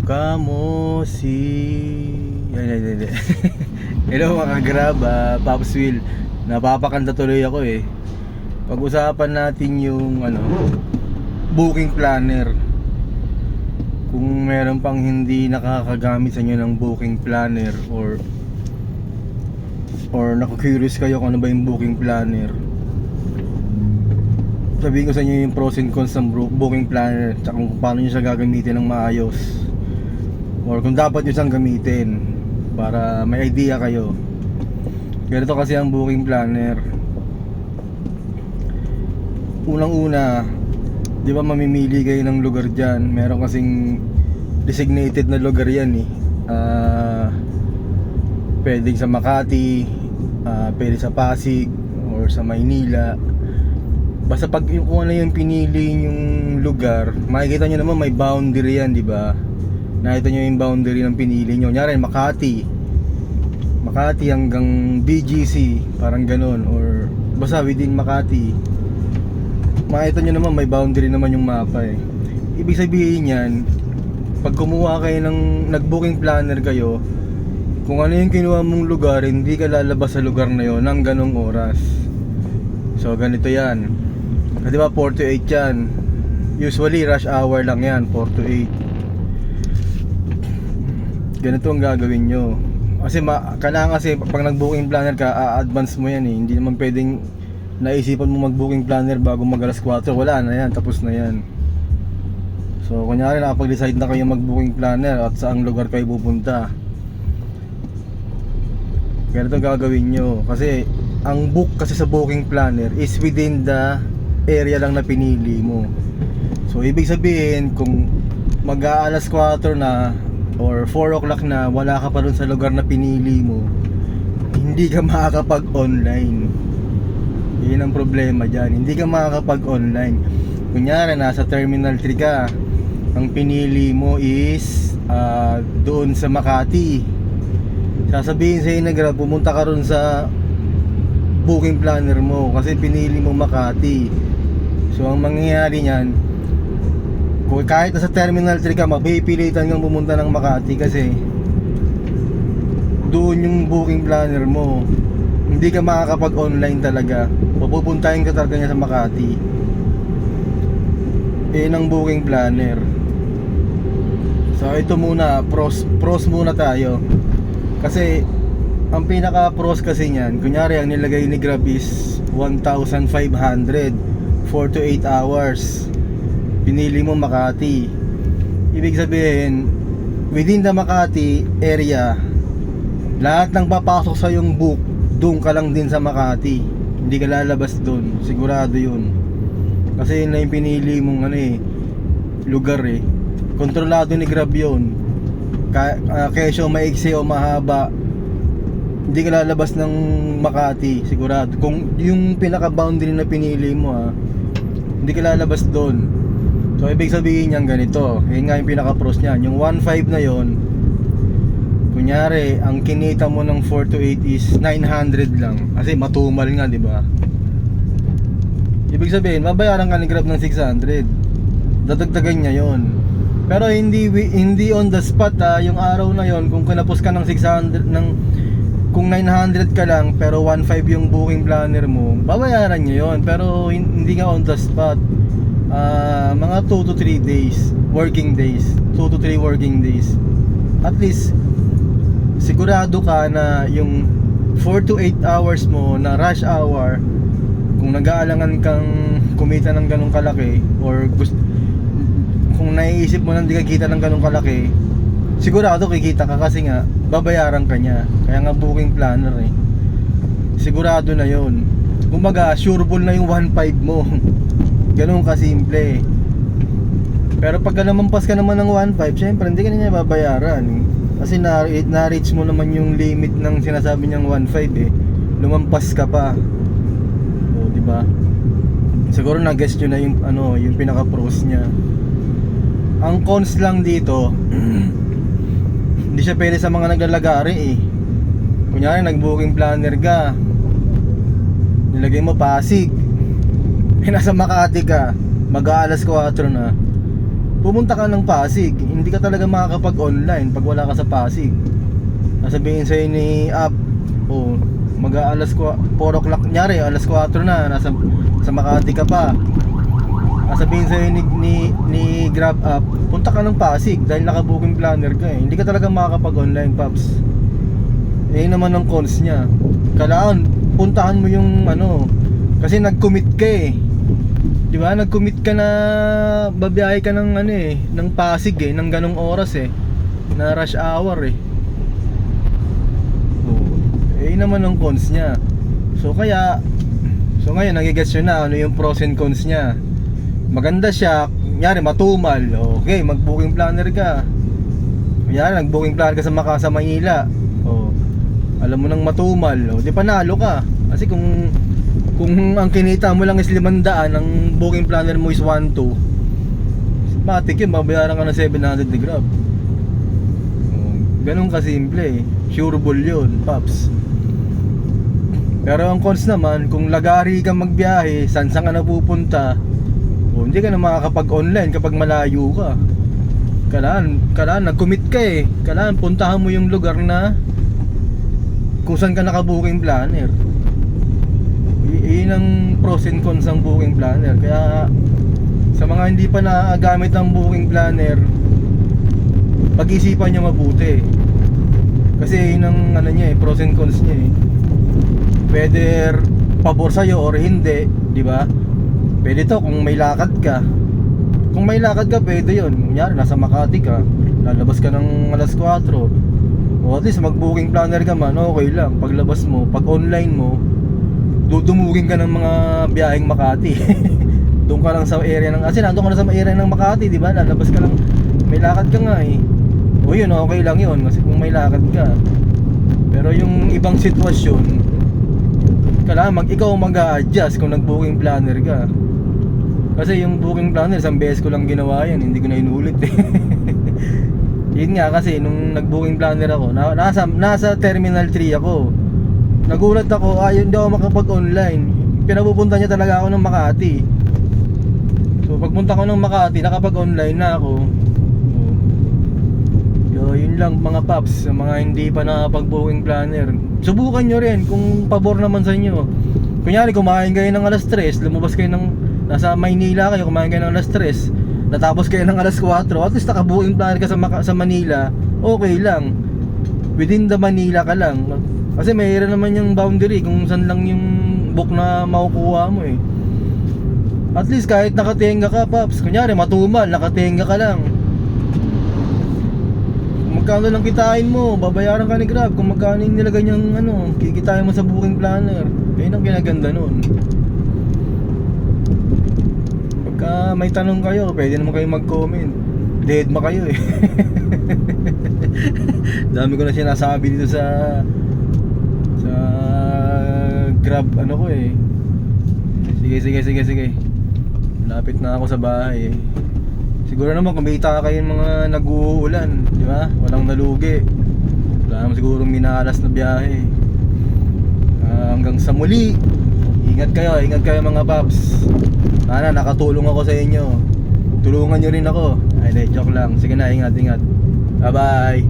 Kamo si... Ay. Hello mga grab, Pops Will. Napapakanta tuloy ako eh. Pag-usapan natin yung booking planner. Kung meron pang hindi nakakagamit sa inyo ng booking planner or naku-curious kayo kung ano ba yung booking planner, sabihin ko sa inyo yung pros and cons ng booking planner, tsaka kung paano nyo siya gagamitin ng maayos, or kung dapat nyo siyang gamitin para may idea kayo. Ganito kasi ang booking planner. Unang-una, di ba mamimili kayo ng lugar dyan? Meron kasing designated na lugar yan eh. Pwedeng sa Makati, pwede sa Pasig, or sa Maynila. Basta pag kung ano yung pinili yung lugar, makikita nyo naman may boundary yan, di ba? Nakita nyo yung boundary ng pinili nyo. Kunyari Makati hanggang BGC, parang ganun, or basta within Makati. Makita nyo naman may boundary naman yung mapa eh. Ibig sabihin yan, pag kumuha kayo ng nag-booking planner kayo, kung ano yung kinuha mong lugar, hindi ka lalabas sa lugar na yon ng ganong oras. So ganito yan, di ba 4 to 8 yan. Usually rush hour lang yan, 4 to 8. Ganito ang gagawin nyo. Kasi kailangan kasi pag nag-booking planner ka, advance mo yan eh. Hindi naman pwedeng naisipan mo mag-booking planner bago mag alas 4. Wala na yan, tapos na yan. So kunyari nakapag-decide na kayo mag-booking planner at saang lugar kayo pupunta, ganito gagawin nyo. Kasi ang book kasi sa booking planner is within the area lang na pinili mo. So ibig sabihin, kung mag-aalas 4 na or 4 o'clock na, wala ka pa dun sa lugar na pinili mo, hindi ka makakapag-online. Yun ang problema dyan, hindi ka makakapag-online. Kunyari nasa Terminal 3 ka, ang pinili mo is doon sa Makati. Sasabihin sa'yo na Grab, pumunta ka ron sa booking planner mo kasi pinili mo Makati. So ang mangyayari niyan, kung kahit nasa Terminal 3 ka, mapipilitan kang pumunta ng Makati kasi doon yung booking planner mo. Hindi ka makakapag-online talaga. Pupuntahin ka talaga niya sa Makati. Yun ang booking planner. So ito muna, pros muna tayo. Kasi ang pinaka pros kasi niyan, kunyari ang nilagay ni Grab is 1,500 4 to 8 hours. Pinili mo Makati. Ibig sabihin, within the Makati area, lahat ng papasok sa yung book, doon ka lang din sa Makati. Hindi ka lalabas doon, sigurado yun. Kasi yun na yung pinili mong lugar eh. Kontrolado ni Grab yun. Kesyo maiksi o mahaba, hindi ka lalabas ng Makati, sigurado. Kung yung pinaka boundary na pinili mo hindi ka lalabas doon. So ibig sabihin niyan ganito, yun nga yung pinaka pros niyan. Yung 1.5 na yon, kunyari ang kinita mo ng 4 to 8 is 900 lang, kasi matumal nga, di ba? Ibig sabihin mabayaran ka ni Grab ng 600, dadagdagan niya yon. Pero hindi on the spot yung araw na yon. Kung kinapos ka ng 600 kung 900 ka lang pero 1.5 yung booking planner mo, babayaran niya yon. Pero hindi nga on the spot. Mga 2 to 3 days working days, 2 to 3 working days. At least sigurado ka na yung 4 to 8 hours mo na rush hour, kung nag-aalangan kang kumita ng ganong kalaki, or kung naiisip mo na hindi ka kita ng ganong kalaki, sigurado kikita ka kasi nga babayaran ka niya. Kaya nga booking planner eh, sigurado na yon. Kumbaga sureball na yung 1.5 mo. Ganun kasimple. Pero pag namampas ka naman ng 1.5, syempre hindi ka na niya babayaran kasi na-reach mo naman yung limit ng sinasabi niyang 1.5 eh. Lumampas ka pa. O, di ba? Siguro na-guess nyo na yung yung pinaka-pros niya. Ang cons lang dito, hindi siya pwede sa mga naglalagari eh. Kunyari nag-booking planner ka, nilagay mo Pasig, nasa Makati ka, mag-aalas 4 na, pumunta ka ng Pasig, hindi ka talaga makakapag-online pag wala ka sa Pasig. Sasabihin sa'yo ni app, oh, mag-aalas 4 o'clock, nyari, alas 4 na, sa Makati ka pa. Sasabihin sa'yo ni Grab app, punta ka ng Pasig dahil naka-booking planner ka eh. Hindi ka talaga makakapag-online, Paps. Eh naman ang cons niya. Kailangan puntahan mo yung ano, kasi nag-commit ka eh. Di ba? Nag-commit ka na babiyahe ka ng ano eh, ng Pasig eh, ng ganong oras eh, na rush hour eh. Eh naman ang cons niya. So ngayon nagigets nyo na ano yung pros and cons niya. Maganda siya, kunyari matumal, okay, mag-booking planner ka. Kunyari nag-booking planner ka sa Manila, alam mo nang matumal, di panalo ka. Kasi kung ang kinita mo lang is 500, ang booking planner mo is 1.2, matik yun, babayaran ka ng 700 ni Grab. Ganun kasimple eh. Sureable yun, Paps. Pero ang cons naman, kung lagari ka magbiyahe, saan ka na pupunta, hindi ka na makakapag-online kapag malayo ka. Kailangan nag-commit ka eh. Kailangan puntahan mo yung lugar na kung saan ka naka-booking planner. Iyon ang pros and cons ng booking planner. Kaya sa mga hindi pa nagagamit ng booking planner, pag-isipan nyo mabuti. Kasi yun ang ano niya eh, pros and cons niya eh. Pwede pabor sa'yo or hindi, di ba? Pwede to kung may lakad ka. Kung may lakad ka, pwede yun. Kunyari, nasa Makati ka, lalabas ka ng alas 4, o at least mag-booking planner ka man, okay lang. Paglabas mo, pag online mo, dudumugin ka ng mga biyaheng Makati. Doon ka lang sa area ng, kasi nandun ka na sa area ng Makati, di ba? Lalabas ka lang, may lakad ka nga eh. O yun, okay lang yun, kasi kung may lakad ka. Pero yung ibang sitwasyon, kailangan ikaw mag-a-adjust kung nag-booking planner ka. Kasi yung booking planner, isang beses ko lang ginawa yan, hindi ko na inulit eh. Yun nga kasi, nung nag-booking planner ako, nasa Terminal 3 ako. Nagulat ako, hindi ako makapag-online. Pinapupunta niya talaga ako ng Makati. So pagpunta ko ng Makati, nakapag-online na ako. So yun lang mga Paps, sa mga hindi pa nakapag-booking planner, subukan nyo rin kung pabor naman sa inyo. Kunyari kumain kayo ng alas 3, lumabas kayo ng nasa Maynila kayo, kumain kayo ng alas 3, natapos kayo ng alas 4, at least naka-booking planner ka sa Manila, okay lang. Within the Manila ka lang. Kasi mayroon naman yung boundary kung saan lang yung book na makukuha mo eh. At least kahit nakatenga ka, Paps, kunyari matumal, nakatenga ka lang, magkano lang kitain mo, babayaran ka ni Grab kung magkano yung nilagay niyang ano, kikitain mo sa booking planner. Ayun ang kinaganda nun. Pagka may tanong kayo, pwede naman kayo mag-comment. Dead ma kayo eh. Dami ko na sinasabi dito sa Grab ano ko eh. Sige. Lapit na ako sa bahay eh. Siguro naman kumita kayo mga nag-uulan, di ba? Walang nalugi. Wala naman siguro minalas na biyahe. Hanggang sa muli. Ingat kayo mga Paps. Sana nakatulong ako sa inyo. Tulungan nyo rin ako. Ay, joke lang. Sige na, ingat. Bye bye.